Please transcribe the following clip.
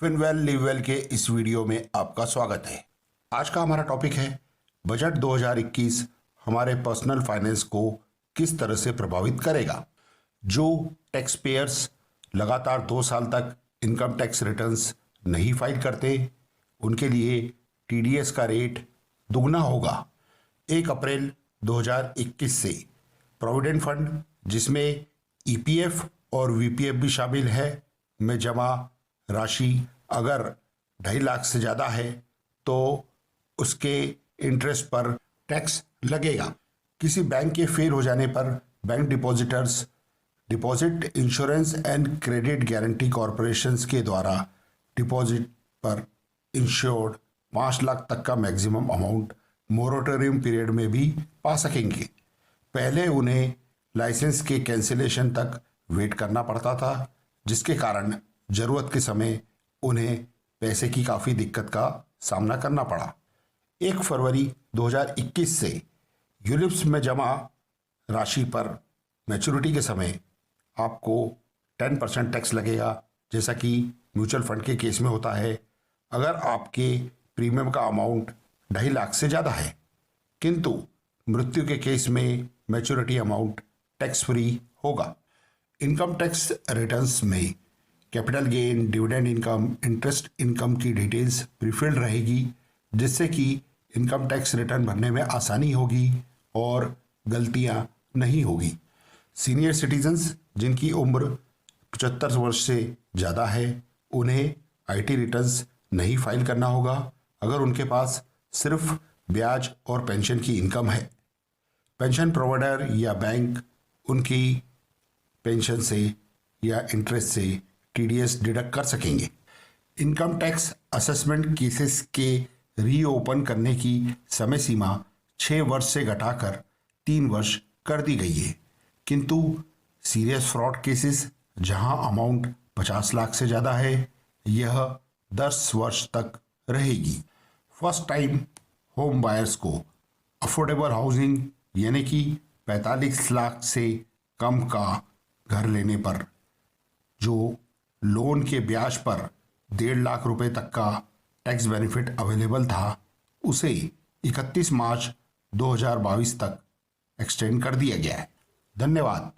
फिनवेल लिववेल के इस वीडियो में आपका स्वागत है। आज का हमारा टॉपिक है बजट 2021 हमारे पर्सनल फाइनेंस को किस तरह से प्रभावित करेगा। जो टैक्स पेयर्स लगातार 2 साल तक इनकम टैक्स रिटर्न्स नहीं फाइल करते उनके लिए टीडीएस का रेट दुगना होगा 1 अप्रैल 2021 से। प्रोविडेंट फंड जिसमें ईपीएफ और वीपीएफ भी शामिल है में जमा राशि अगर 2.5 लाख से ज़्यादा है तो उसके इंटरेस्ट पर टैक्स लगेगा। किसी बैंक के फेल हो जाने पर bank depositors deposit insurance and credit guarantee corporations के द्वारा डिपॉजिट पर इंश्योर्ड 5 लाख तक का मैक्सिमम अमाउंट मोरेटोरियम पीरियड में भी पा सकेंगे। पहले उन्हें लाइसेंस के कैंसिलेशन तक वेट करना पड़ता था, जिसके कारण जरूरत के समय उन्हें पैसे की काफ़ी दिक्कत का सामना करना पड़ा। 1 फरवरी 2021 से यूलिप्स में जमा राशि पर मैच्योरिटी के समय आपको 10% टैक्स लगेगा, जैसा कि म्यूचुअल फंड के केस में होता है अगर आपके प्रीमियम का अमाउंट 2.5 लाख से ज़्यादा है। किंतु मृत्यु के केस में मैच्योरिटी अमाउंट टैक्स फ्री होगा। इनकम टैक्स रिटर्न्स में capital gain, dividend income, interest income की डिटेल्स प्रीफिल्ड रहेगी, जिससे कि इनकम टैक्स रिटर्न भरने में आसानी होगी और गलतियां नहीं होगी। सीनियर सिटीजन्स जिनकी उम्र 75 वर्ष से ज़्यादा है उन्हें आईटी रिटर्न्स नहीं फाइल करना होगा अगर उनके पास सिर्फ ब्याज और पेंशन की इनकम है। पेंशन प्रोवाइडर या बैंक उनकी पेंशन से या इंटरेस्ट से टीडीएस डिडक्ट कर सकेंगे। इनकम टैक्स असेसमेंट केसेस के रीओपन करने की समय सीमा 6 वर्ष से घटाकर 3 वर्ष कर दी गई है, किंतु सीरियस फ्रॉड केसेस जहां अमाउंट 50 लाख से ज़्यादा है यह 10 वर्ष तक रहेगी। फर्स्ट टाइम होम बायर्स को अफोर्डेबल हाउसिंग यानी कि 45 लाख से कम का घर लेने पर जो लोन के ब्याज पर 1.5 लाख रुपए तक का टैक्स बेनिफिट अवेलेबल था उसे 31 मार्च 2022 तक एक्सटेंड कर दिया गया है। धन्यवाद।